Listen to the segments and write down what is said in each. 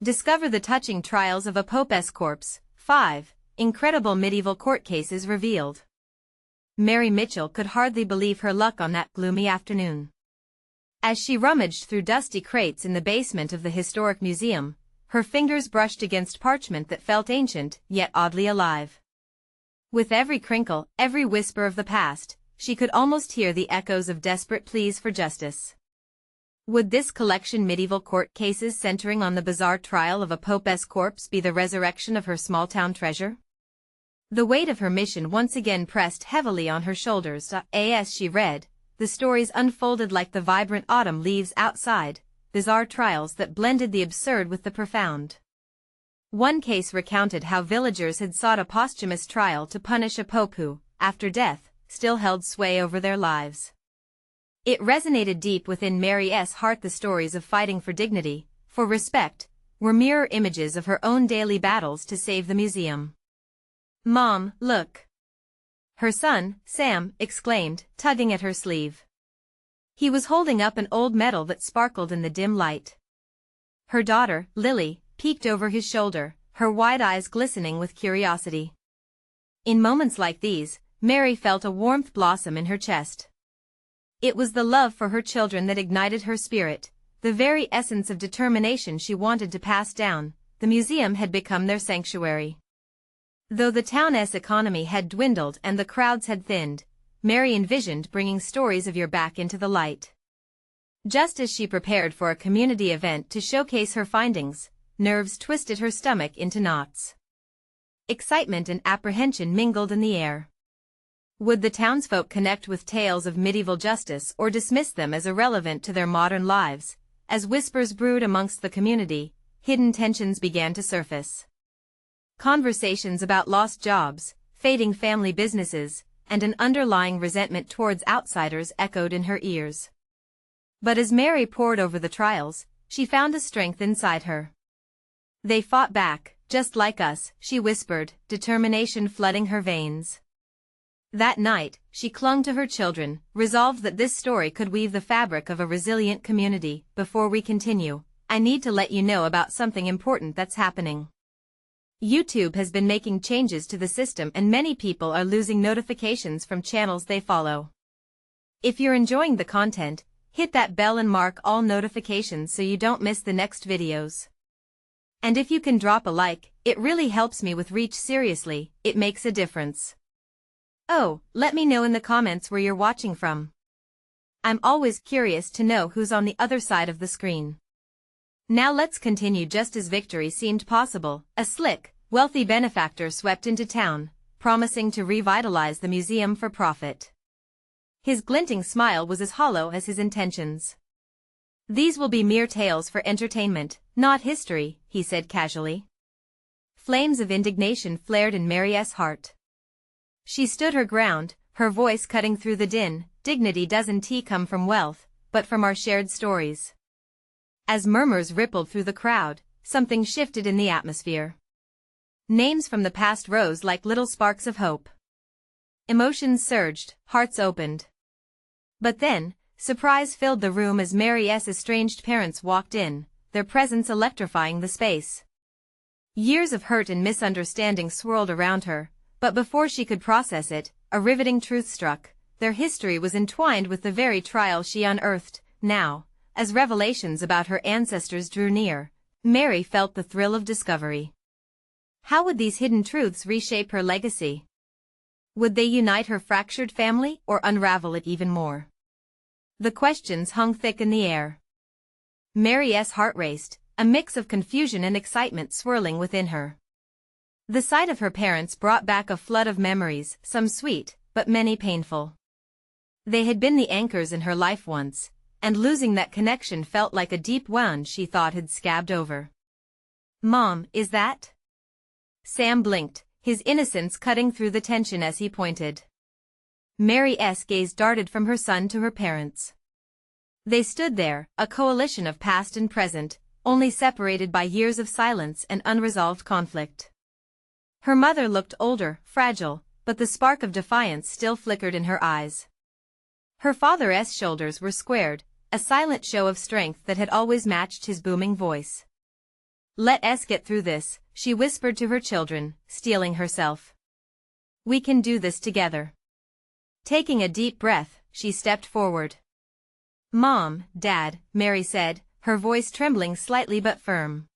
Discover the touching trials of a Pope's corpse. 5. Incredible medieval court cases revealed. Mary Mitchell could hardly believe her luck on that gloomy afternoon. As she rummaged through dusty crates in the basement of the historic museum, her fingers brushed against parchment that felt ancient, yet oddly alive. With every crinkle, every whisper of the past, she could almost hear the echoes of desperate pleas for justice. Would this collection medieval court cases centering on the bizarre trial of a Pope's corpse be the resurrection of her small-town treasure? The weight of her mission once again pressed heavily on her shoulders. As she read, the stories unfolded like the vibrant autumn leaves outside, bizarre trials that blended the absurd with the profound. One case recounted how villagers had sought a posthumous trial to punish a pope who, after death, still held sway over their lives. It resonated deep within Mary's heart. The stories of fighting for dignity, for respect, were mirror images of her own daily battles to save the museum. "Mom, look!" her son, Sam, exclaimed, tugging at her sleeve. He was holding up an old medal that sparkled in the dim light. Her daughter, Lily, peeked over his shoulder, her wide eyes glistening with curiosity. In moments like these, Mary felt a warmth blossom in her chest. It was the love for her children that ignited her spirit, the very essence of determination she wanted to pass down. The museum had become their sanctuary. Though the town's economy had dwindled and the crowds had thinned, Mary envisioned bringing stories of year back into the light. Just as she prepared for a community event to showcase her findings, nerves twisted her stomach into knots. Excitement and apprehension mingled in the air. Would the townsfolk connect with tales of medieval justice or dismiss them as irrelevant to their modern lives? As whispers brewed amongst the community, hidden tensions began to surface. Conversations about lost jobs, fading family businesses, and an underlying resentment towards outsiders echoed in her ears. But as Mary pored over the trials, she found a strength inside her. "They fought back, just like us," she whispered, determination flooding her veins. That night, she clung to her children, resolved that this story could weave the fabric of a resilient community. "Before we continue, I need to let you know about something important that's happening. YouTube has been making changes to the system and many people are losing notifications from channels they follow. If you're enjoying the content, hit that bell and mark all notifications so you don't miss the next videos. And if you can drop a like, it really helps me with reach. Seriously, it makes a difference. Oh, let me know in the comments where you're watching from. I'm always curious to know who's on the other side of the screen. Now let's continue. Just as victory seemed possible, a slick, wealthy benefactor swept into town, promising to revitalize the museum for profit. His glinting smile was as hollow as his intentions. "These will be mere tales for entertainment, not history," he said casually. Flames of indignation flared in Mary's heart. She stood her ground, her voice cutting through the din. "Dignity doesn't come from wealth, but from our shared stories." As murmurs rippled through the crowd, something shifted in the atmosphere. Names from the past rose like little sparks of hope. Emotions surged, hearts opened. But then, surprise filled the room as Mary's estranged parents walked in, their presence electrifying the space. Years of hurt and misunderstanding swirled around her, but before she could process it, a riveting truth struck. Their history was entwined with the very trial she unearthed. Now, as revelations about her ancestors drew near, Mary felt the thrill of discovery. How would these hidden truths reshape her legacy? Would they unite her fractured family or unravel it even more? The questions hung thick in the air. Mary's heart raced, a mix of confusion and excitement swirling within her. The sight of her parents brought back a flood of memories, some sweet, but many painful. They had been the anchors in her life once, and losing that connection felt like a deep wound she thought had scabbed over. "Mom, is that?" Sam blinked, his innocence cutting through the tension as he pointed. Mary's gaze darted from her son to her parents. They stood there, a coalition of past and present, only separated by years of silence and unresolved conflict. Her mother looked older, fragile, but the spark of defiance still flickered in her eyes. Her father's shoulders were squared, a silent show of strength that had always matched his booming voice. Let us get through this, she whispered to her children, steeling herself. We can do this together. Taking a deep breath, she stepped forward. Mom, Dad, Mary said, her voice trembling slightly but firm.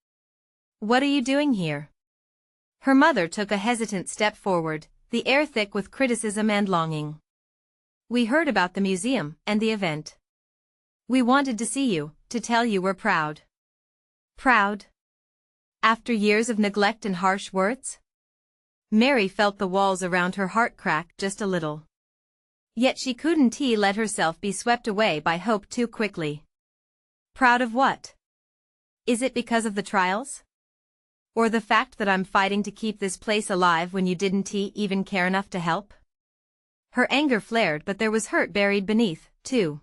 What are you doing here? Her mother took a hesitant step forward, the air thick with criticism and longing. We heard about the museum and the event. We wanted to see you, to tell you we're proud. Proud? After years of neglect and harsh words? Mary felt the walls around her heart crack just a little. Yet she couldn't let herself be swept away by hope too quickly. Proud of what? Is it because of the trials? Or the fact that I'm fighting to keep this place alive when you didn't even care enough to help? Her anger flared, but there was hurt buried beneath, too.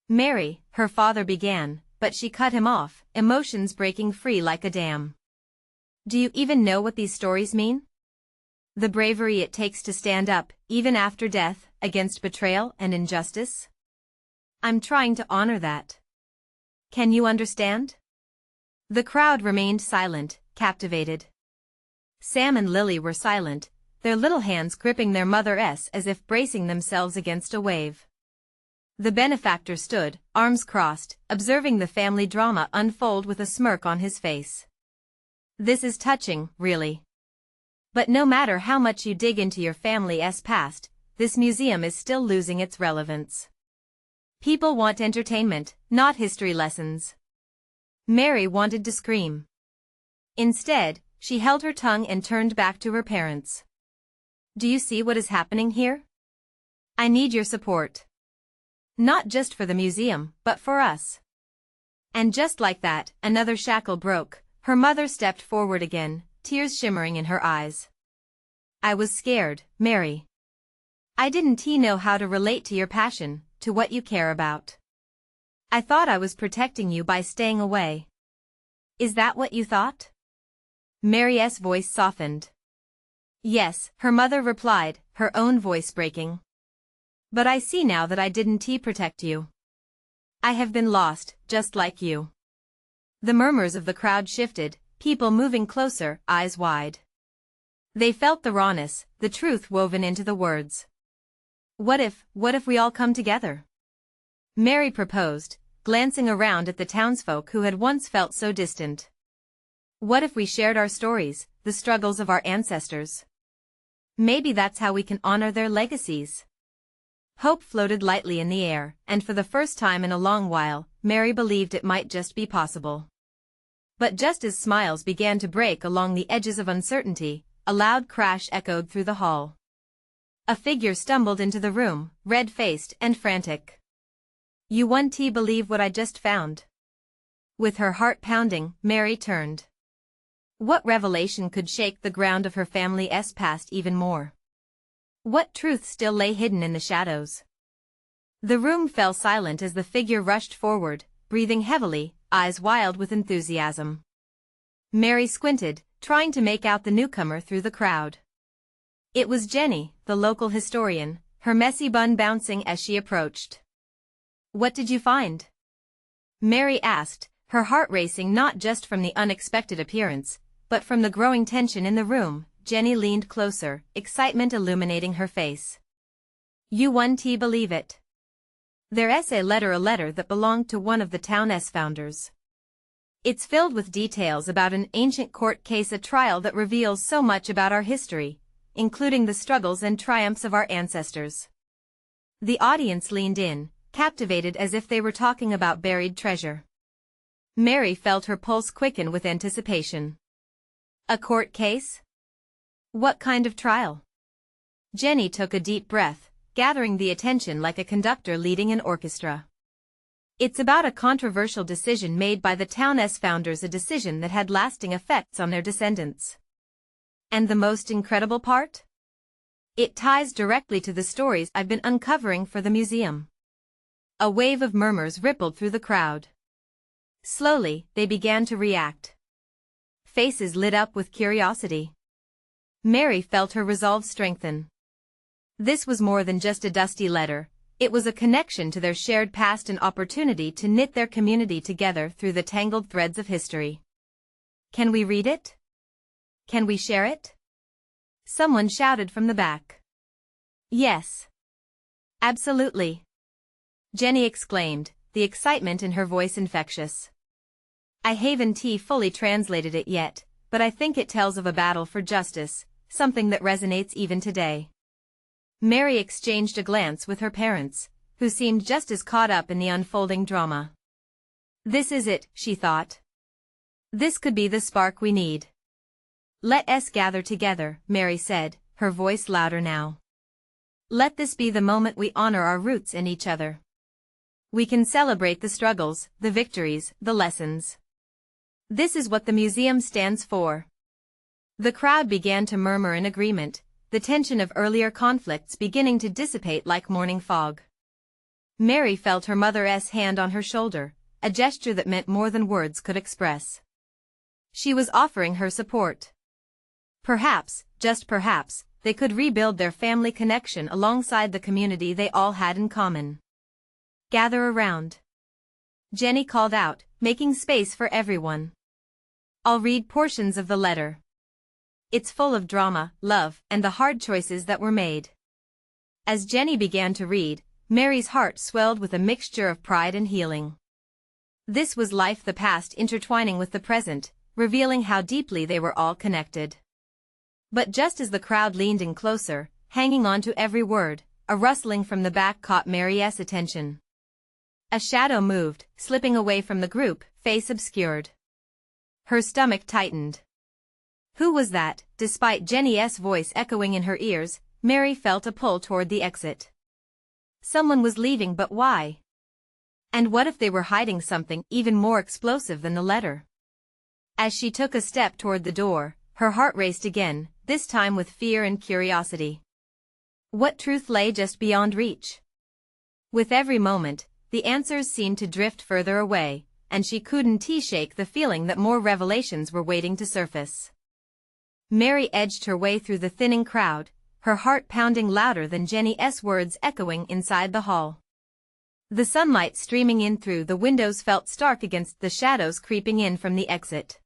Mary, her father began, but she cut him off, emotions breaking free like a dam. Do you even know what these stories mean? The bravery it takes to stand up, even after death, against betrayal and injustice? I'm trying to honor that. Can you understand? The crowd remained silent, captivated. Sam and Lily were silent, their little hands gripping their mother's as if bracing themselves against a wave. The benefactor stood, arms crossed, observing the family drama unfold with a smirk on his face. This is touching, really. But no matter how much you dig into your family's past, this museum is still losing its relevance. People want entertainment, not history lessons. Mary wanted to scream. Instead, she held her tongue and turned back to her parents. Do you see what is happening here? I need your support. Not just for the museum, but for us. And just like that, another shackle broke. Her mother stepped forward again, tears shimmering in her eyes. I was scared, Mary. I didn't know how to relate to your passion, to what you care about. I thought I was protecting you by staying away. Is that what you thought? Mary's voice softened. Yes, her mother replied, her own voice breaking. But I see now that I didn't protect you. I have been lost, just like you. The murmurs of the crowd shifted, people moving closer, eyes wide. They felt the rawness, the truth woven into the words. What if we all come together? Mary proposed, glancing around at the townsfolk who had once felt so distant. What if we shared our stories, the struggles of our ancestors? Maybe that's how we can honor their legacies. Hope floated lightly in the air, and for the first time in a long while, Mary believed it might just be possible. But just as smiles began to break along the edges of uncertainty, a loud crash echoed through the hall. A figure stumbled into the room, red-faced and frantic. You won't believe what I just found. With her heart pounding, Mary turned. What revelation could shake the ground of her family's past even more? What truth still lay hidden in the shadows? The room fell silent as the figure rushed forward, breathing heavily, eyes wild with enthusiasm. Mary squinted, trying to make out the newcomer through the crowd. It was Jenny, the local historian, her messy bun bouncing as she approached. What did you find? Mary asked, her heart racing not just from the unexpected appearance, but from the growing tension in the room. Jenny leaned closer, excitement illuminating her face. You won't believe it. There's a letter that belonged to one of the town's founders. It's filled with details about an ancient court case, a trial that reveals so much about our history, including the struggles and triumphs of our ancestors. The audience leaned in, captivated as if they were talking about buried treasure. Mary felt her pulse quicken with anticipation. A court case? What kind of trial? Jenny took a deep breath, gathering the attention like a conductor leading an orchestra. It's about a controversial decision made by the town's founders, a decision that had lasting effects on their descendants. And the most incredible part? It ties directly to the stories I've been uncovering for the museum. A wave of murmurs rippled through the crowd. Slowly, they began to react. Faces lit up with curiosity. Mary felt her resolve strengthen. This was more than just a dusty letter, it was a connection to their shared past, an opportunity to knit their community together through the tangled threads of history. Can we read it? Can we share it? Someone shouted from the back. Yes. Absolutely. Jenny exclaimed, the excitement in her voice infectious. I haven't fully translated it yet, but I think it tells of a battle for justice, something that resonates even today. Mary exchanged a glance with her parents, who seemed just as caught up in the unfolding drama. This is it, she thought. This could be the spark we need. Let us gather together, Mary said, her voice louder now. Let this be the moment we honor our roots and each other. We can celebrate the struggles, the victories, the lessons. This is what the museum stands for. The crowd began to murmur in agreement, the tension of earlier conflicts beginning to dissipate like morning fog. Mary felt her mother's hand on her shoulder, a gesture that meant more than words could express. She was offering her support. Perhaps, just perhaps, they could rebuild their family connection alongside the community they all had in common. Gather around. Jenny called out, making space for everyone. I'll read portions of the letter. It's full of drama, love, and the hard choices that were made. As Jenny began to read, Mary's heart swelled with a mixture of pride and healing. This was life, the past intertwining with the present, revealing how deeply they were all connected. But just as the crowd leaned in closer, hanging on to every word, a rustling from the back caught Mary's attention. A shadow moved, slipping away from the group, face obscured. Her stomach tightened. Who was that? Despite Jenny's voice echoing in her ears, Mary felt a pull toward the exit. Someone was leaving, but why? And what if they were hiding something even more explosive than the letter? As she took a step toward the door, her heart raced again, this time with fear and curiosity. What truth lay just beyond reach? With every moment, the answers seemed to drift further away, and she couldn't shake the feeling that more revelations were waiting to surface. Mary edged her way through the thinning crowd, her heart pounding louder than Jenny's words echoing inside the hall. The sunlight streaming in through the windows felt stark against the shadows creeping in from the exit.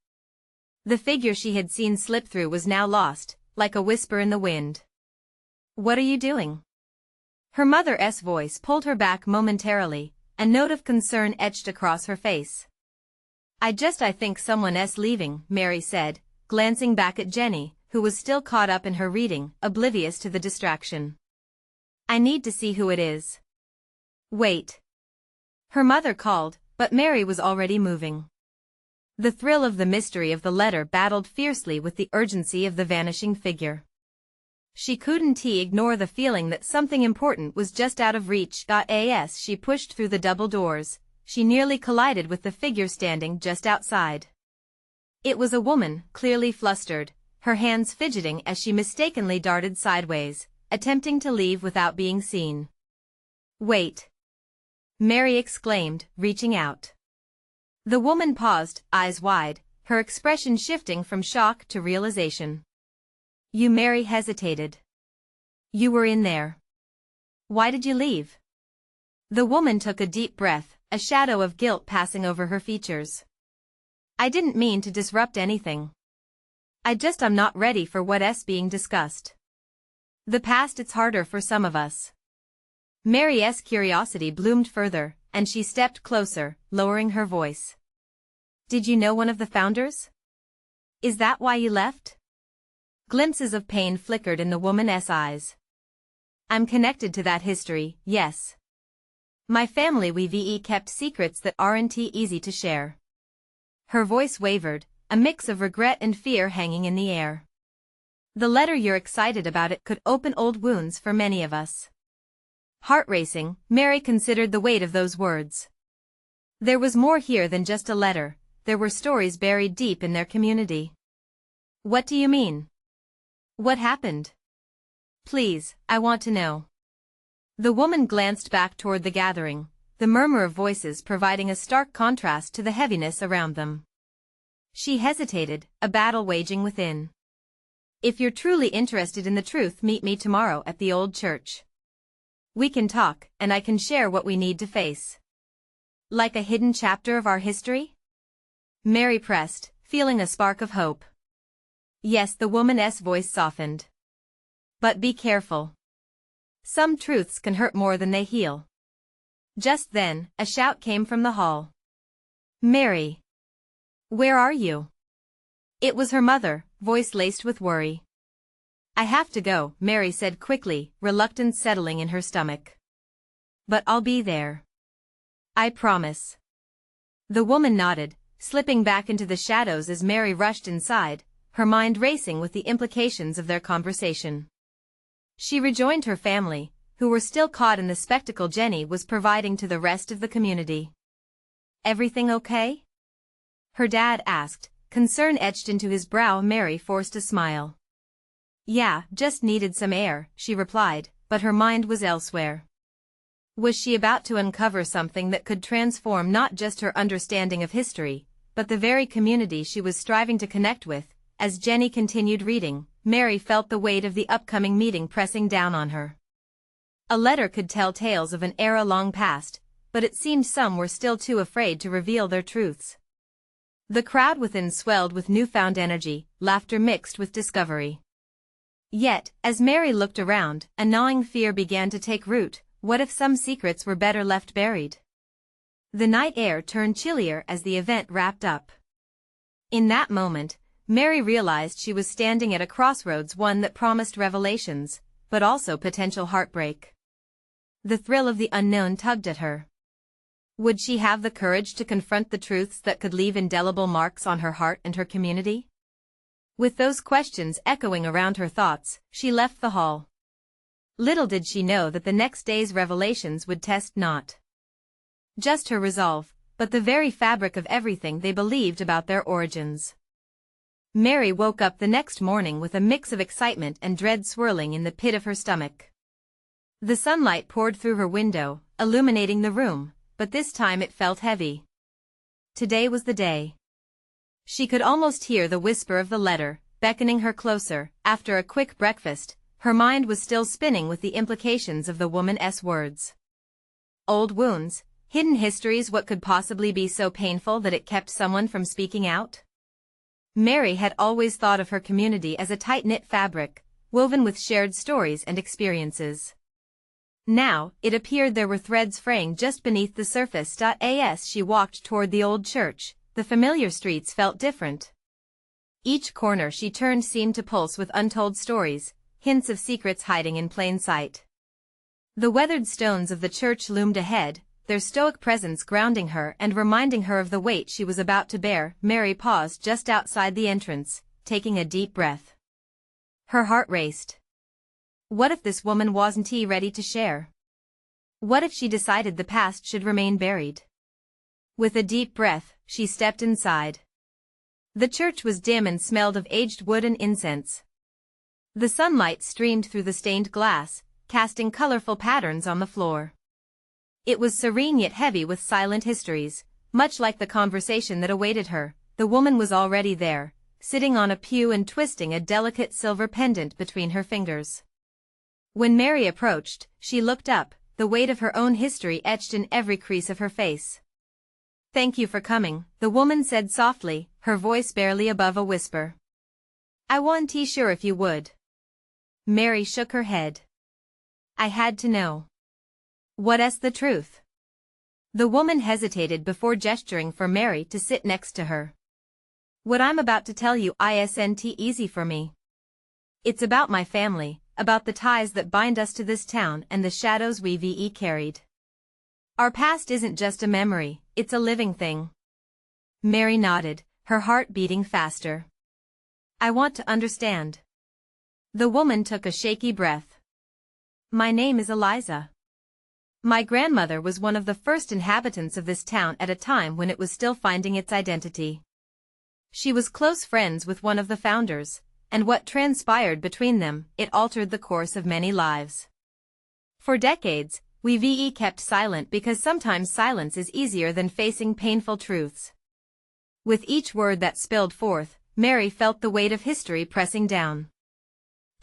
The figure she had seen slip through was now lost, like a whisper in the wind. What are you doing? Her mother's voice pulled her back momentarily, a note of concern etched across her face. I think someone's leaving, Mary said, glancing back at Jenny, who was still caught up in her reading, oblivious to the distraction. I need to see who it is. Wait. Her mother called, but Mary was already moving. The thrill of the mystery of the letter battled fiercely with the urgency of the vanishing figure. She couldn't ignore the feeling that something important was just out of reach. As she pushed through the double doors, she nearly collided with the figure standing just outside. It was a woman, clearly flustered, her hands fidgeting as she mistakenly darted sideways, attempting to leave without being seen. Wait! Mary exclaimed, reaching out. The woman paused, eyes wide, her expression shifting from shock to realization. Mary hesitated. You were in there. Why did you leave? The woman took a deep breath, a shadow of guilt passing over her features. I didn't mean to disrupt anything. I'm not ready for what's being discussed. The past, it's harder for some of us. Mary's curiosity bloomed further, and she stepped closer, lowering her voice. Did you know one of the founders? Is that why you left? Glimpses of pain flickered in the woman's eyes. I'm connected to that history, yes. My family, we've kept secrets that aren't easy to share. Her voice wavered, a mix of regret and fear hanging in the air. The letter you're excited about, it could open old wounds for many of us. Heart racing, Mary considered the weight of those words. There was more here than just a letter, there were stories buried deep in their community. What do you mean? What happened? Please, I want to know. The woman glanced back toward the gathering, the murmur of voices providing a stark contrast to the heaviness around them. She hesitated, a battle waging within. If you're truly interested in the truth, meet me tomorrow at the old church. We can talk, and I can share what we need to face. Like a hidden chapter of our history? Mary pressed, feeling a spark of hope. Yes, the woman's voice softened. But be careful. Some truths can hurt more than they heal. Just then, a shout came from the hall. Mary! Where are you? It was her mother, voice laced with worry. I have to go, Mary said quickly, reluctance settling in her stomach. But I'll be there. I promise. The woman nodded, slipping back into the shadows as Mary rushed inside, her mind racing with the implications of their conversation. She rejoined her family, who were still caught in the spectacle Jenny was providing to the rest of the community. Everything okay? Her dad asked, concern etched into his brow. Mary forced a smile. Yeah, just needed some air, she replied, but her mind was elsewhere. Was she about to uncover something that could transform not just her understanding of history, but the very community she was striving to connect with? As Jenny continued reading, Mary felt the weight of the upcoming meeting pressing down on her. A letter could tell tales of an era long past, but it seemed some were still too afraid to reveal their truths. The crowd within swelled with newfound energy, laughter mixed with discovery. Yet, as Mary looked around, a gnawing fear began to take root. What if some secrets were better left buried? The night air turned chillier as the event wrapped up. In that moment, Mary realized she was standing at a crossroads, one that promised revelations, but also potential heartbreak. The thrill of the unknown tugged at her. Would she have the courage to confront the truths that could leave indelible marks on her heart and her community? With those questions echoing around her thoughts, she left the hall. Little did she know that the next day's revelations would test not just her resolve, but the very fabric of everything they believed about their origins. Mary woke up the next morning with a mix of excitement and dread swirling in the pit of her stomach. The sunlight poured through her window, illuminating the room, but this time it felt heavy. Today was the day. She could almost hear the whisper of the letter, beckoning her closer. After a quick breakfast, her mind was still spinning with the implications of the woman's words. Old wounds, hidden histories. What could possibly be so painful that it kept someone from speaking out? Mary had always thought of her community as a tight-knit fabric, woven with shared stories and experiences. Now, it appeared there were threads fraying just beneath the surface. As she walked toward the old church, the familiar streets felt different. Each corner she turned seemed to pulse with untold stories, hints of secrets hiding in plain sight. The weathered stones of the church loomed ahead, their stoic presence grounding her and reminding her of the weight she was about to bear. Mary paused just outside the entrance, taking a deep breath. Her heart raced. What if this woman wasn't ready to share? What if she decided the past should remain buried? With a deep breath, she stepped inside. The church was dim and smelled of aged wood and incense. The sunlight streamed through the stained glass, casting colorful patterns on the floor. It was serene yet heavy with silent histories, much like the conversation that awaited her. The woman was already there, sitting on a pew and twisting a delicate silver pendant between her fingers. When Mary approached, she looked up, the weight of her own history etched in every crease of her face. Thank you for coming, the woman said softly, her voice barely above a whisper. I wasn't sure if you would. Mary shook her head. I had to know. What's the truth? The woman hesitated before gesturing for Mary to sit next to her. What I'm about to tell you isn't easy for me. It's about my family, about the ties that bind us to this town and the shadows we've carried. Our past isn't just a memory, it's a living thing. Mary nodded, her heart beating faster. I want to understand. The woman took a shaky breath. My name is Eliza. My grandmother was one of the first inhabitants of this town at a time when it was still finding its identity. She was close friends with one of the founders, and what transpired between them, it altered the course of many lives. For decades, we've kept silent because sometimes silence is easier than facing painful truths. With each word that spilled forth, Mary felt the weight of history pressing down.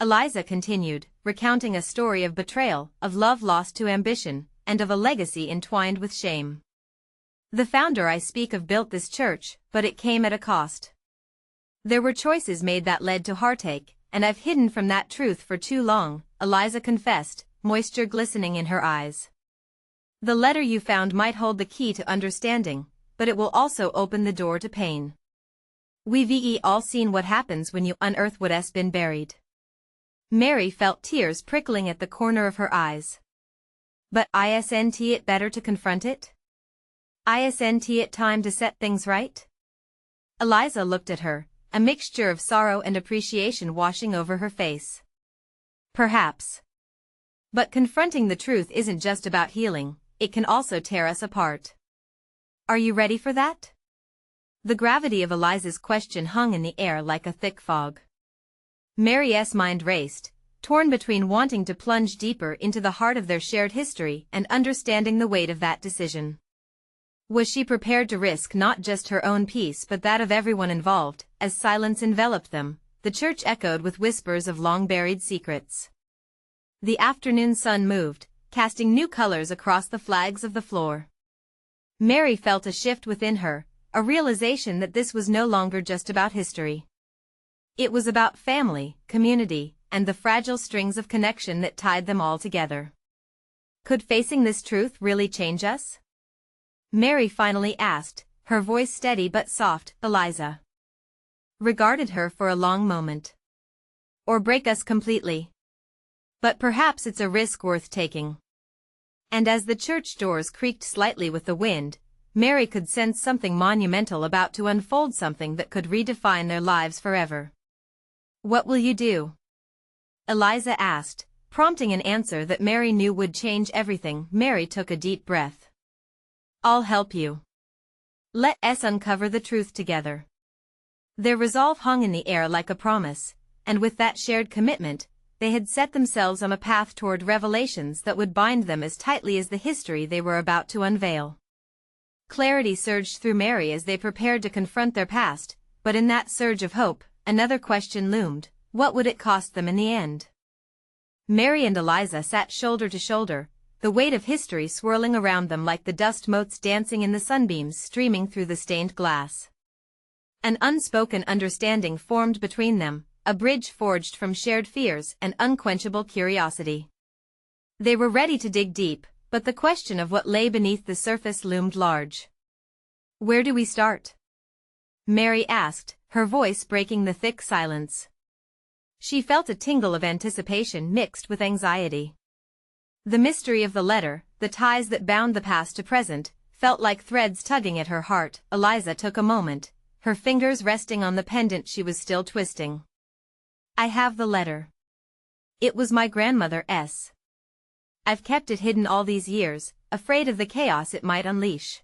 Eliza continued, recounting a story of betrayal, of love lost to ambition, and of a legacy entwined with shame. The founder I speak of built this church, but it came at a cost. There were choices made that led to heartache, and I've hidden from that truth for too long, Eliza confessed, moisture glistening in her eyes. The letter you found might hold the key to understanding, but it will also open the door to pain. We've all seen what happens when you unearth what's been buried. Mary felt tears prickling at the corner of her eyes. But isn't it better to confront it? Isn't it time to set things right? Eliza looked at her, a mixture of sorrow and appreciation washing over her face. Perhaps. But confronting the truth isn't just about healing, it can also tear us apart. Are you ready for that? The gravity of Eliza's question hung in the air like a thick fog. Mary's mind raced, torn between wanting to plunge deeper into the heart of their shared history and understanding the weight of that decision. Was she prepared to risk not just her own peace but that of everyone involved? As silence enveloped them, the church echoed with whispers of long-buried secrets. The afternoon sun moved, casting new colors across the flags of the floor. Mary felt a shift within her, a realization that this was no longer just about history. It was about family, community, and the fragile strings of connection that tied them all together. Could facing this truth really change us? Mary finally asked, her voice steady but soft. Eliza regarded her for a long moment. Or break us completely. But perhaps it's a risk worth taking. And as the church doors creaked slightly with the wind, Mary could sense something monumental about to unfold, something that could redefine their lives forever. What will you do? Eliza asked, prompting an answer that Mary knew would change everything. Mary took a deep breath. I'll help you. Let us uncover the truth together. Their resolve hung in the air like a promise, and with that shared commitment, they had set themselves on a path toward revelations that would bind them as tightly as the history they were about to unveil. Clarity surged through Mary as they prepared to confront their past, but in that surge of hope, another question loomed: what would it cost them in the end? Mary and Eliza sat shoulder to shoulder, the weight of history swirling around them like the dust motes dancing in the sunbeams streaming through the stained glass. An unspoken understanding formed between them, a bridge forged from shared fears and unquenchable curiosity. They were ready to dig deep, but the question of what lay beneath the surface loomed large. Where do we start? Mary asked, her voice breaking the thick silence. She felt a tingle of anticipation mixed with anxiety. The mystery of the letter, the ties that bound the past to present, felt like threads tugging at her heart. Eliza took a moment, her fingers resting on the pendant she was still twisting. I have the letter. It was my grandmother's. I've kept it hidden all these years, afraid of the chaos it might unleash.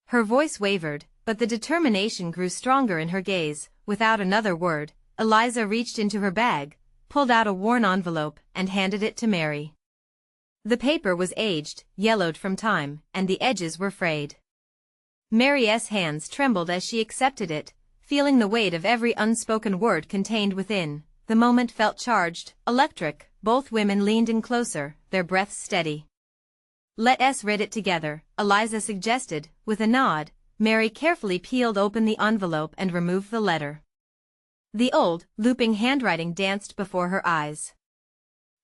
Her voice wavered, but the determination grew stronger in her gaze. Without another word, Eliza reached into her bag, pulled out a worn envelope, and handed it to Mary. The paper was aged, yellowed from time, and the edges were frayed. Mary's hands trembled as she accepted it, feeling the weight of every unspoken word contained within. The moment felt charged, electric. Both women leaned in closer, their breaths steady. Let us read it together, Eliza suggested. With a nod, Mary carefully peeled open the envelope and removed the letter. The old, looping handwriting danced before her eyes.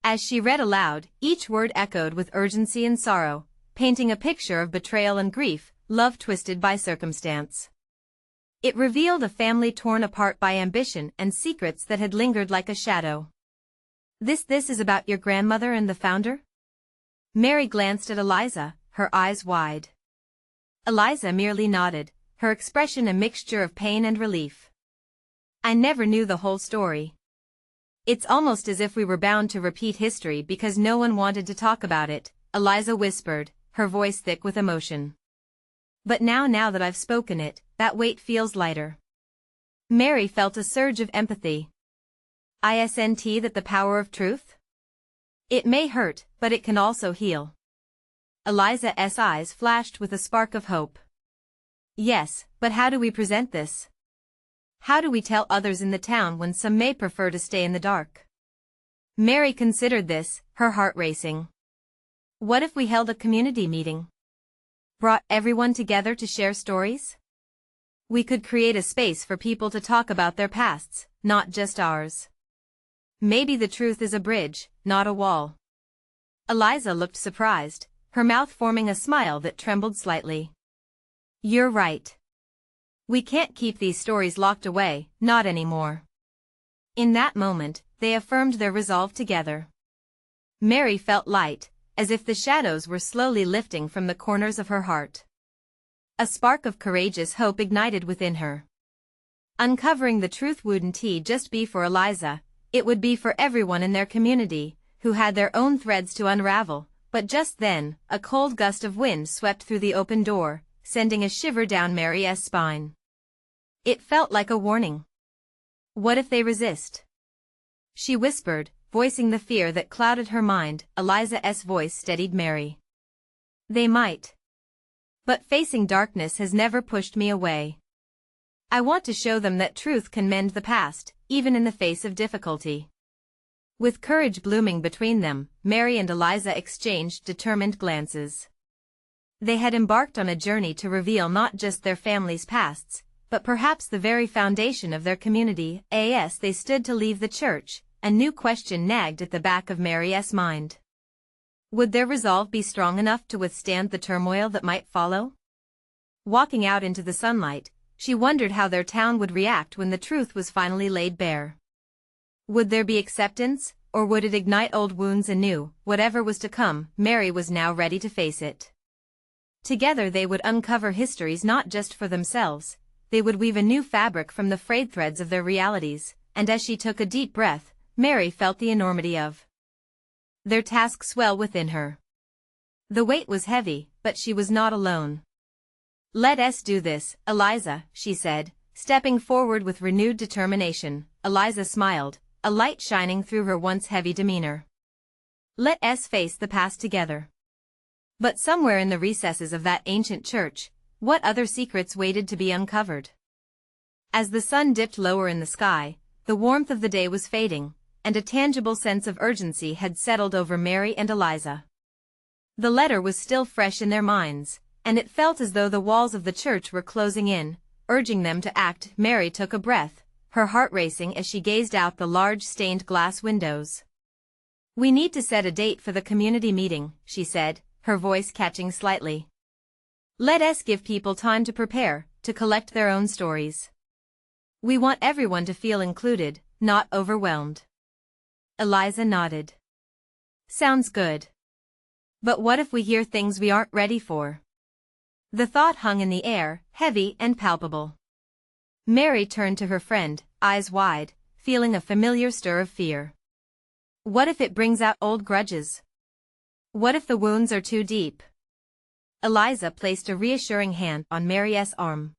As she read aloud, each word echoed with urgency and sorrow, painting a picture of betrayal and grief, love twisted by circumstance. It revealed a family torn apart by ambition and secrets that had lingered like a shadow. This is about your grandmother and the founder? Mary glanced at Eliza, her eyes wide. Eliza merely nodded, her expression a mixture of pain and relief. I never knew the whole story. It's almost as if we were bound to repeat history because no one wanted to talk about it, Eliza whispered, her voice thick with emotion. But now that I've spoken it, that weight feels lighter. Mary felt a surge of empathy. Isn't that the power of truth? It may hurt, but it can also heal. Eliza's eyes flashed with a spark of hope. Yes, but how do we present this? How do we tell others in the town when some may prefer to stay in the dark? Mary considered this, her heart racing. What if we held a community meeting? Brought everyone together to share stories? We could create a space for people to talk about their pasts, not just ours. Maybe the truth is a bridge, not a wall. Eliza looked surprised, her mouth forming a smile that trembled slightly. You're right. We can't keep these stories locked away, not anymore. In that moment, they affirmed their resolve together. Mary felt light, as if the shadows were slowly lifting from the corners of her heart. A spark of courageous hope ignited within her. Uncovering the truth wouldn't just be for Eliza, it would be for everyone in their community, who had their own threads to unravel. But just then, a cold gust of wind swept through the open door, sending a shiver down Mary's spine. It felt like a warning. What if they resist? She whispered, voicing the fear that clouded her mind. Eliza's voice steadied Mary. They might. But facing darkness has never pushed me away. I want to show them that truth can mend the past, even in the face of difficulty. With courage blooming between them, Mary and Eliza exchanged determined glances. They had embarked on a journey to reveal not just their family's pasts, but perhaps the very foundation of their community. As they stood to leave the church, a new question nagged at the back of Mary's mind. Would their resolve be strong enough to withstand the turmoil that might follow? Walking out into the sunlight, she wondered how their town would react when the truth was finally laid bare. Would there be acceptance, or would it ignite old wounds anew? Whatever was to come, Mary was now ready to face it. Together they would uncover histories not just for themselves, they would weave a new fabric from the frayed threads of their realities, and as she took a deep breath, Mary felt the enormity of their task swell within her. The weight was heavy, but she was not alone. Let us do this, Eliza, she said, stepping forward with renewed determination. Eliza smiled, a light shining through her once heavy demeanor. Let us face the past together. But somewhere in the recesses of that ancient church, what other secrets waited to be uncovered? As the sun dipped lower in the sky, the warmth of the day was fading, and a tangible sense of urgency had settled over Mary and Eliza. The letter was still fresh in their minds, and it felt as though the walls of the church were closing in, urging them to act. Mary took a breath, her heart racing as she gazed out the large stained glass windows. We need to set a date for the community meeting, she said, her voice catching slightly. Let us give people time to prepare, to collect their own stories. We want everyone to feel included, not overwhelmed. Eliza nodded. Sounds good. But what if we hear things we aren't ready for? The thought hung in the air, heavy and palpable. Mary turned to her friend, eyes wide, feeling a familiar stir of fear. What if it brings out old grudges? What if the wounds are too deep? Eliza placed a reassuring hand on Mary's arm.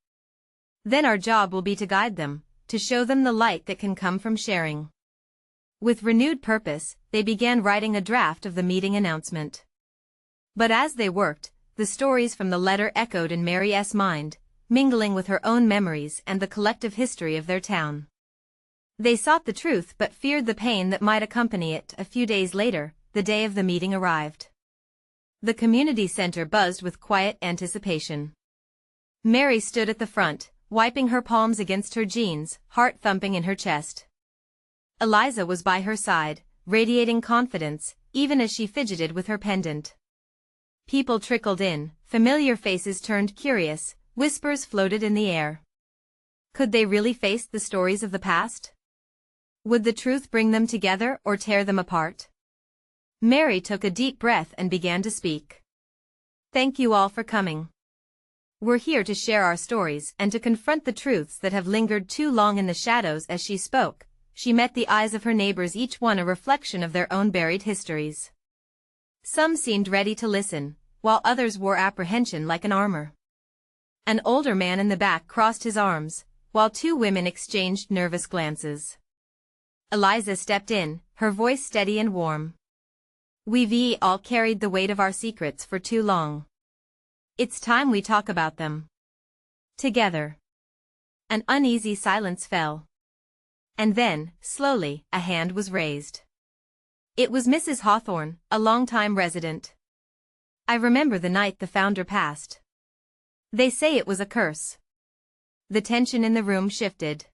Then our job will be to guide them, to show them the light that can come from sharing. With renewed purpose, they began writing a draft of the meeting announcement. But as they worked, the stories from the letter echoed in Mary's mind, mingling with her own memories and the collective history of their town. They sought the truth but feared the pain that might accompany it. A few days later, the day of the meeting arrived. The community center buzzed with quiet anticipation. Mary stood at the front, wiping her palms against her jeans, heart thumping in her chest. Eliza was by her side, radiating confidence, even as she fidgeted with her pendant. People trickled in, familiar faces turned curious, whispers floated in the air. Could they really face the stories of the past? Would the truth bring them together or tear them apart? Mary took a deep breath and began to speak. Thank you all for coming. We're here to share our stories and to confront the truths that have lingered too long in the shadows. As she spoke, she met the eyes of her neighbors, each one a reflection of their own buried histories. Some seemed ready to listen, while others wore apprehension like an armor. An older man in the back crossed his arms, while two women exchanged nervous glances. Eliza stepped in, her voice steady and warm. We've all carried the weight of our secrets for too long. It's time we talk about them. Together. An uneasy silence fell. And then, slowly, a hand was raised. It was Mrs. Hawthorne, a longtime resident. I remember the night the founder passed. They say it was a curse. The tension in the room shifted.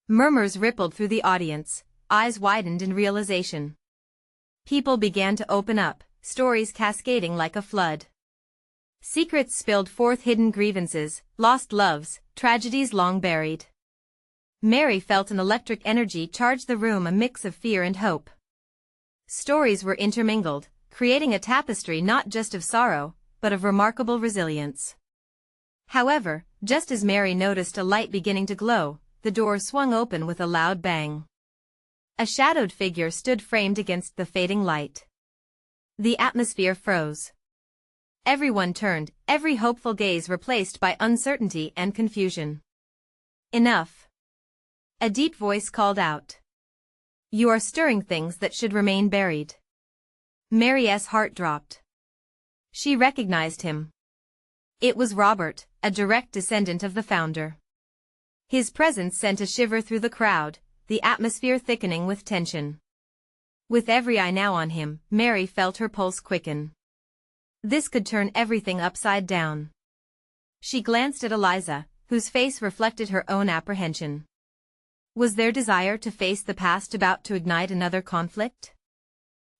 Murmurs rippled through the audience, eyes widened in realization. People began to open up, stories cascading like a flood. Secrets spilled forth, hidden grievances, lost loves, tragedies long buried. Mary felt an electric energy charge the room, a mix of fear and hope. Stories were intermingled, creating a tapestry not just of sorrow, but of remarkable resilience. However, just as Mary noticed a light beginning to glow, the door swung open with a loud bang. A shadowed figure stood framed against the fading light. The atmosphere froze. Everyone turned, every hopeful gaze replaced by uncertainty and confusion. Enough. A deep voice called out. You are stirring things that should remain buried. Mary's heart dropped. She recognized him. It was Robert, a direct descendant of the founder. His presence sent a shiver through the crowd, the atmosphere thickening with tension. With every eye now on him, Mary felt her pulse quicken. This could turn everything upside down. She glanced at Eliza, whose face reflected her own apprehension. Was their desire to face the past about to ignite another conflict?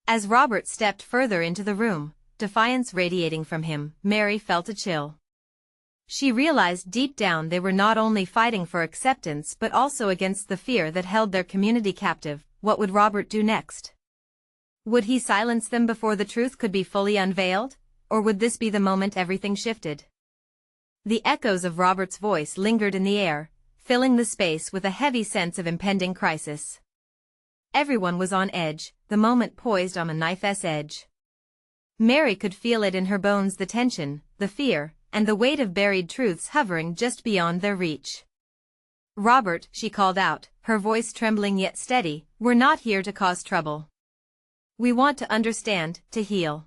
As Robert stepped further into the room, defiance radiating from him, Mary felt a chill. She realized deep down they were not only fighting for acceptance but also against the fear that held their community captive. What would Robert do next? Would he silence them before the truth could be fully unveiled, or would this be the moment everything shifted? The echoes of Robert's voice lingered in the air, filling the space with a heavy sense of impending crisis. Everyone was on edge, the moment poised on a knife's edge. Mary could feel it in her bones, the tension, the fear, and the weight of buried truths hovering just beyond their reach. Robert, she called out, her voice trembling yet steady, we're not here to cause trouble. We want to understand, to heal.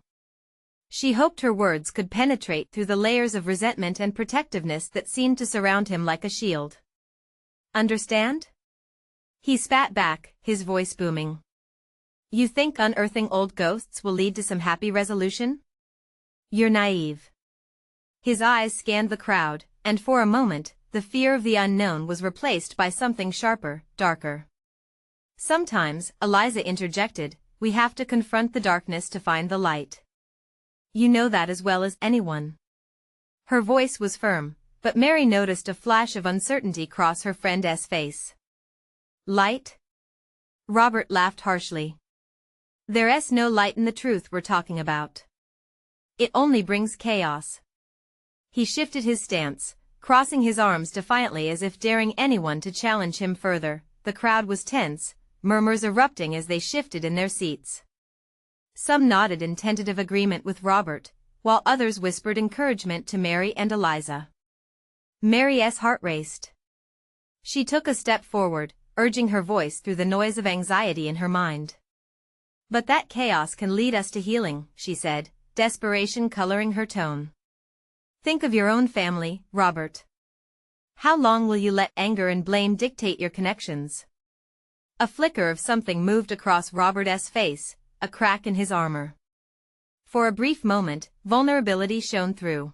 She hoped her words could penetrate through the layers of resentment and protectiveness that seemed to surround him like a shield. Understand? He spat back, his voice booming. You think unearthing old ghosts will lead to some happy resolution? You're naive. His eyes scanned the crowd, and for a moment, the fear of the unknown was replaced by something sharper, darker. Sometimes, Eliza interjected, we have to confront the darkness to find the light. You know that as well as anyone. Her voice was firm, but Mary noticed a flash of uncertainty cross her friend's face. Light? Robert laughed harshly. There's no light in the truth we're talking about. It only brings chaos. He shifted his stance, crossing his arms defiantly as if daring anyone to challenge him further. The crowd was tense, murmurs erupting as they shifted in their seats. Some nodded in tentative agreement with Robert, while others whispered encouragement to Mary and Eliza. Mary's heart raced. She took a step forward, urging her voice through the noise of anxiety in her mind. But that chaos can lead us to healing, she said, desperation coloring her tone. Think of your own family, Robert. How long will you let anger and blame dictate your connections? A flicker of something moved across Robert's face, a crack in his armor. For a brief moment, vulnerability shone through.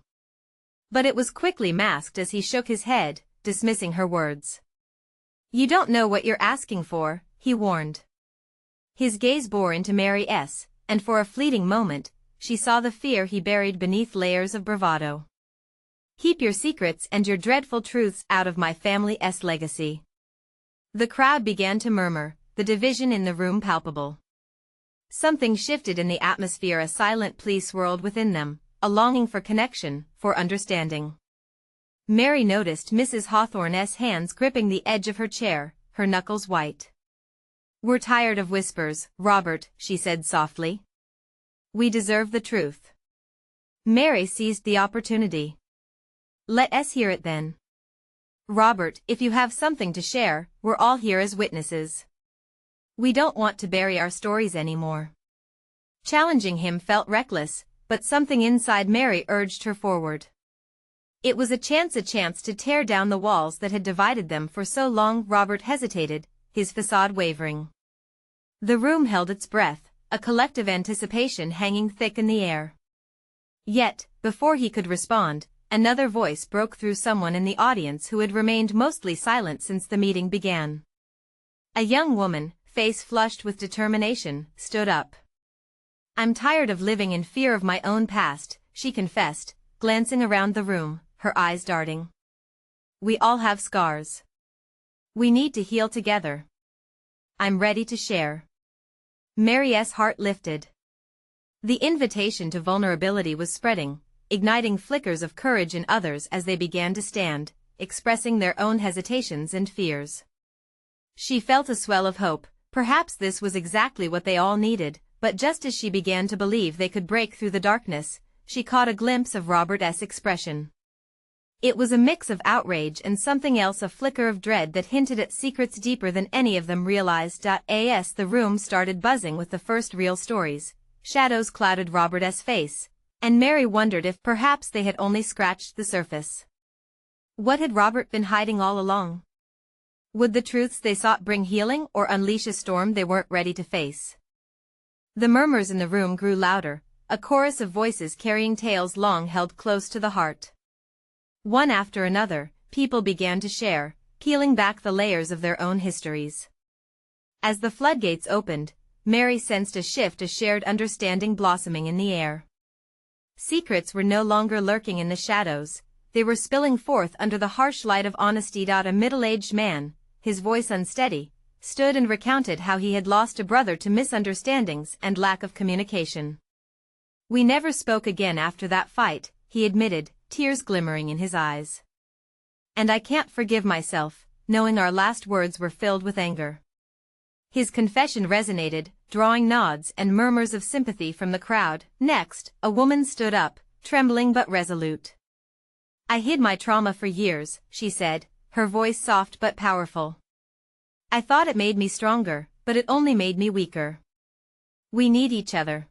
But it was quickly masked as he shook his head, dismissing her words. You don't know what you're asking for, he warned. His gaze bore into Mary's, and for a fleeting moment, she saw the fear he buried beneath layers of bravado. Keep your secrets and your dreadful truths out of my family's legacy. The crowd began to murmur, the division in the room palpable. Something shifted in the atmosphere, a silent plea swirled within them, a longing for connection, for understanding. Mary noticed Mrs. Hawthorne's hands gripping the edge of her chair, her knuckles white. We're tired of whispers, Robert, she said softly. We deserve the truth. Mary seized the opportunity. Let us hear it then. Robert, if you have something to share, we're all here as witnesses. We don't want to bury our stories anymore. Challenging him felt reckless, but something inside Mary urged her forward. It was a chance to tear down the walls that had divided them for so long. Robert hesitated, his facade wavering. The room held its breath, a collective anticipation hanging thick in the air. Yet, before he could respond, another voice broke through someone in the audience who had remained mostly silent since the meeting began. A young woman, face flushed with determination, stood up. "I'm tired of living in fear of my own past," she confessed, glancing around the room, her eyes darting. "We all have scars. We need to heal together. I'm ready to share." Mary's heart lifted. The invitation to vulnerability was spreading, igniting flickers of courage in others as they began to stand, expressing their own hesitations and fears. She felt a swell of hope. Perhaps this was exactly what they all needed, but just as she began to believe they could break through the darkness, she caught a glimpse of Robert's expression. It was a mix of outrage and something else, a flicker of dread that hinted at secrets deeper than any of them realized. As the room started buzzing with the first real stories, shadows clouded Robert's face, and Mary wondered if perhaps they had only scratched the surface. What had Robert been hiding all along? Would the truths they sought bring healing or unleash a storm they weren't ready to face? The murmurs in the room grew louder, a chorus of voices carrying tales long held close to the heart. One after another, people began to share, peeling back the layers of their own histories. As the floodgates opened, Mary sensed a shift, a shared understanding blossoming in the air. Secrets were no longer lurking in the shadows, they were spilling forth under the harsh light of honesty. A middle-aged man, his voice unsteady, stood and recounted how he had lost a brother to misunderstandings and lack of communication. "We never spoke again after that fight," he admitted, tears glimmering in his eyes. "And I can't forgive myself, knowing our last words were filled with anger." His confession resonated, drawing nods and murmurs of sympathy from the crowd. Next, a woman stood up, trembling but resolute. "I hid my trauma for years," she said, her voice soft but powerful. "I thought it made me stronger, but it only made me weaker. We need each other."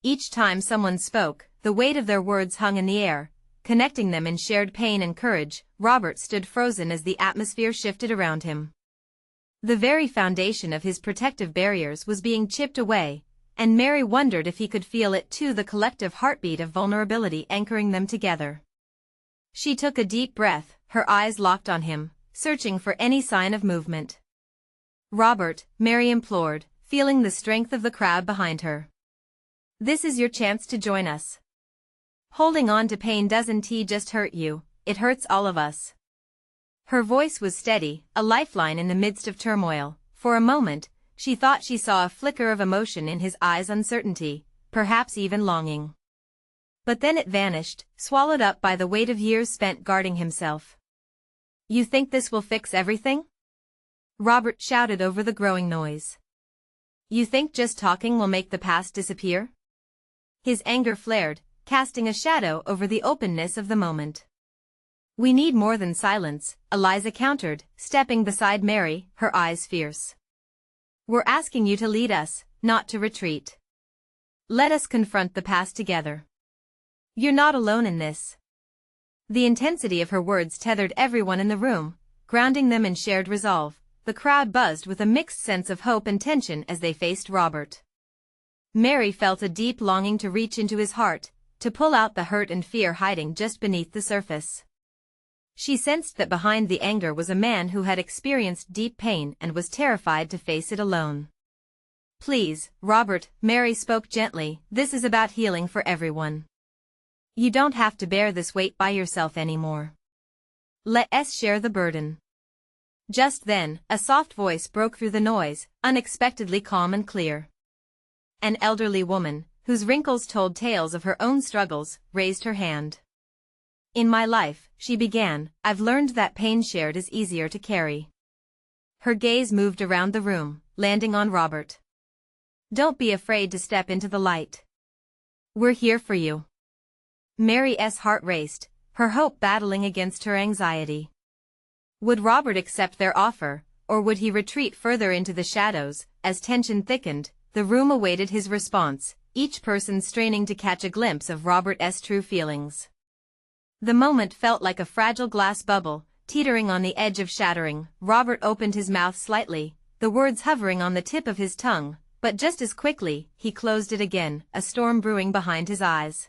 Each time someone spoke, the weight of their words hung in the air, connecting them in shared pain and courage. Robert stood frozen as the atmosphere shifted around him. The very foundation of his protective barriers was being chipped away, and Mary wondered if he could feel it too, the collective heartbeat of vulnerability anchoring them together. She took a deep breath, her eyes locked on him, searching for any sign of movement. "Robert," Mary implored, feeling the strength of the crowd behind her. "This is your chance to join us. Holding on to pain doesn't just hurt you, it hurts all of us." Her voice was steady, a lifeline in the midst of turmoil. For a moment, she thought she saw a flicker of emotion in his eyes, uncertainty, perhaps even longing. But then it vanished, swallowed up by the weight of years spent guarding himself. "You think this will fix everything?" Robert shouted over the growing noise. "You think just talking will make the past disappear?" His anger flared, casting a shadow over the openness of the moment. "We need more than silence," Eliza countered, stepping beside Mary, her eyes fierce. "We're asking you to lead us, not to retreat. Let us confront the past together. You're not alone in this." The intensity of her words tethered everyone in the room, grounding them in shared resolve. The crowd buzzed with a mixed sense of hope and tension as they faced Robert. Mary felt a deep longing to reach into his heart, to pull out the hurt and fear hiding just beneath the surface. She sensed that behind the anger was a man who had experienced deep pain and was terrified to face it alone. "Please, Robert," Mary spoke gently, "this is about healing for everyone. You don't have to bear this weight by yourself anymore. Let us share the burden." Just then, a soft voice broke through the noise, unexpectedly calm and clear. An elderly woman, whose wrinkles told tales of her own struggles, raised her hand. "In my life," she began, "I've learned that pain shared is easier to carry." Her gaze moved around the room, landing on Robert. "Don't be afraid to step into the light. We're here for you." Mary's heart raced, her hope battling against her anxiety. Would Robert accept their offer, or would he retreat further into the shadows? As tension thickened, the room awaited his response, each person straining to catch a glimpse of Robert's true feelings. The moment felt like a fragile glass bubble, teetering on the edge of shattering. Robert opened his mouth slightly, the words hovering on the tip of his tongue, but just as quickly, he closed it again, a storm brewing behind his eyes.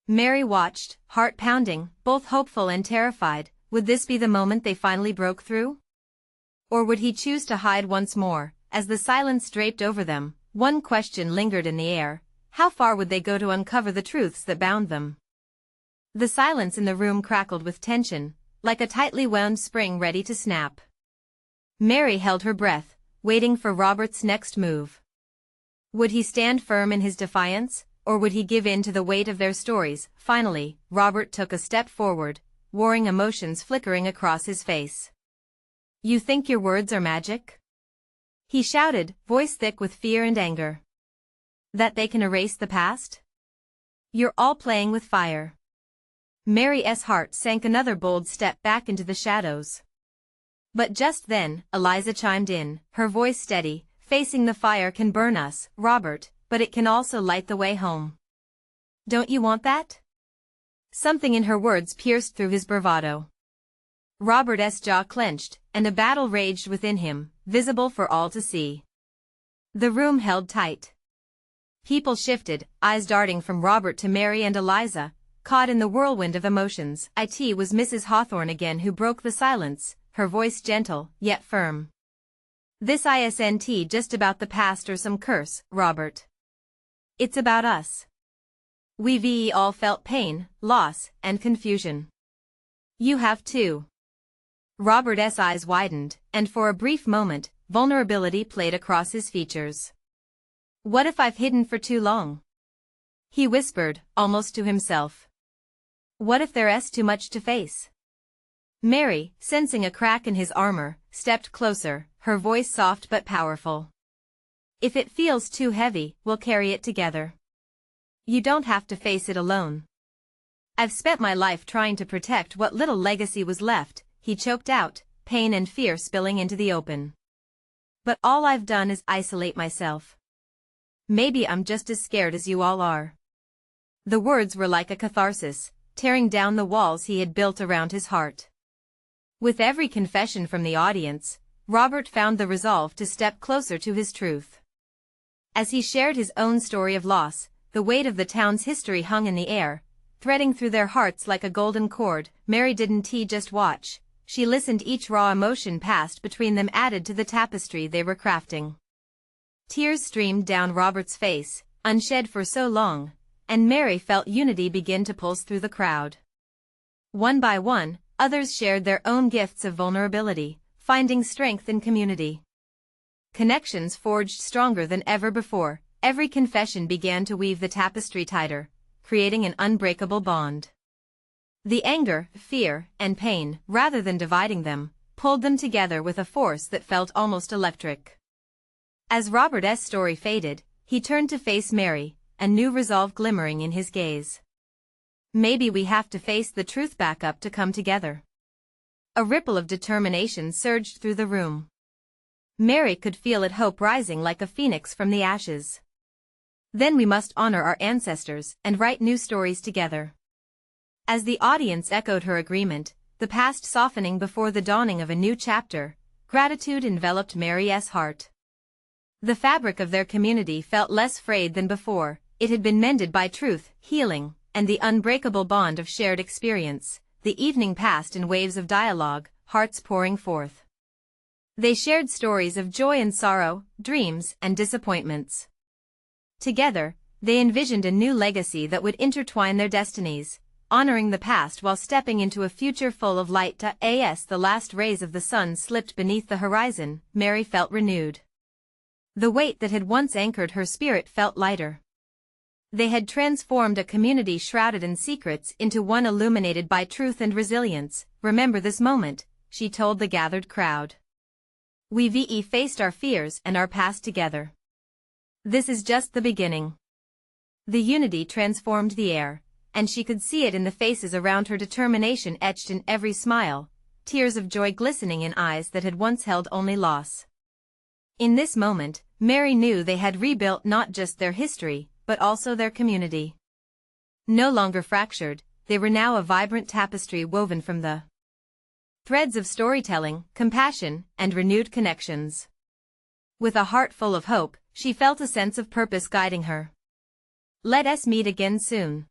Mary watched, heart pounding, both hopeful and terrified. Would this be the moment they finally broke through? Or would he choose to hide once more? As the silence draped over them, one question lingered in the air: how far would they go to uncover the truths that bound them? The silence in the room crackled with tension, like a tightly wound spring ready to snap. Mary held her breath, waiting for Robert's next move. Would he stand firm in his defiance, or would he give in to the weight of their stories? Finally, Robert took a step forward, warring emotions flickering across his face. "You think your words are magic?" he shouted, voice thick with fear and anger. "That they can erase the past? You're all playing with fire." Mary's heart sank another bold step back into the shadows. But just then, Eliza chimed in, her voice steady. "Facing the fire can burn us, Robert, but it can also light the way home. Don't you want that?" Something in her words pierced through his bravado. Robert's jaw clenched, and a battle raged within him, visible for all to see. The room held tight. People shifted, eyes darting from Robert to Mary and Eliza, caught in the whirlwind of emotions. It was Mrs. Hawthorne again who broke the silence, her voice gentle, yet firm. "This isn't just about the past or some curse, Robert. It's about us. We've all felt pain, loss, and confusion. You have too." Robert's eyes widened, and for a brief moment, vulnerability played across his features. "What if I've hidden for too long?" he whispered, almost to himself. "What if there's too much to face?" Mary, sensing a crack in his armor, stepped closer, her voice soft but powerful. "If it feels too heavy, we'll carry it together. You don't have to face it alone. I've spent my life trying to protect what little legacy was left," he choked out, pain and fear spilling into the open. "But all I've done is isolate myself. Maybe I'm just as scared as you all are." The words were like a catharsis, tearing down the walls he had built around his heart. With every confession from the audience, Robert found the resolve to step closer to his truth. As he shared his own story of loss, the weight of the town's history hung in the air, threading through their hearts like a golden cord. Mary didn't just watch, she listened. Each raw emotion passed between them added to the tapestry they were crafting. Tears streamed down Robert's face, unshed for so long, and Mary felt unity begin to pulse through the crowd. One by one, others shared their own gifts of vulnerability, finding strength in community. Connections forged stronger than ever before. Every confession began to weave the tapestry tighter, creating an unbreakable bond. The anger, fear, and pain, rather than dividing them, pulled them together with a force that felt almost electric. As Robert's story faded, he turned to face Mary, a new resolve glimmering in his gaze. "Maybe we have to face the truth back up to come together." A ripple of determination surged through the room. Mary could feel it, hope rising like a phoenix from the ashes. "Then we must honor our ancestors and write new stories together." As the audience echoed her agreement, the past softening before the dawning of a new chapter, gratitude enveloped Mary's heart. The fabric of their community felt less frayed than before. It had been mended by truth, healing, and the unbreakable bond of shared experience. The evening passed in waves of dialogue, hearts pouring forth. They shared stories of joy and sorrow, dreams and disappointments. Together, they envisioned a new legacy that would intertwine their destinies, honoring the past while stepping into a future full of light. As the last rays of the sun slipped beneath the horizon, Mary felt renewed. The weight that had once anchored her spirit felt lighter. They had transformed a community shrouded in secrets into one illuminated by truth and resilience. "Remember this moment," she told the gathered crowd. "We've faced our fears and our past together. This is just the beginning." The unity transformed the air, and she could see it in the faces around her, determination etched in every smile, tears of joy glistening in eyes that had once held only loss. In this moment, Mary knew they had rebuilt not just their history, but also their community. No longer fractured, they were now a vibrant tapestry woven from the threads of storytelling, compassion, and renewed connections. With a heart full of hope, she felt a sense of purpose guiding her. "Let us meet again soon."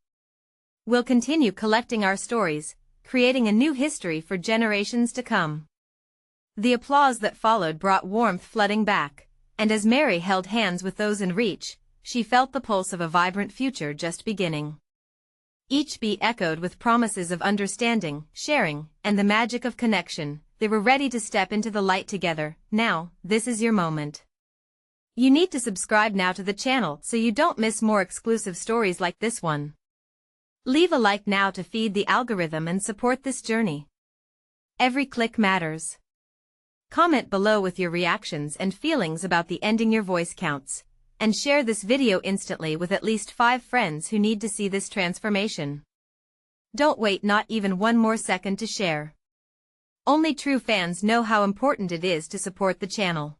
We'll continue collecting our stories, creating a new history for generations to come. The applause that followed brought warmth flooding back, and as Mary held hands with those in reach, she felt the pulse of a vibrant future just beginning. Each beat echoed with promises of understanding, sharing, and the magic of connection. They were ready to step into the light together. Now, this is your moment. You need to subscribe now to the channel so you don't miss more exclusive stories like this one. Leave a like now to feed the algorithm and support this journey. Every click matters. Comment below with your reactions and feelings about the ending. Your voice counts. And share this video instantly with at least 5 friends who need to see this transformation. Don't wait not even one more second to share. Only true fans know how important it is to support the channel.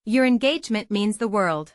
Your engagement means the world.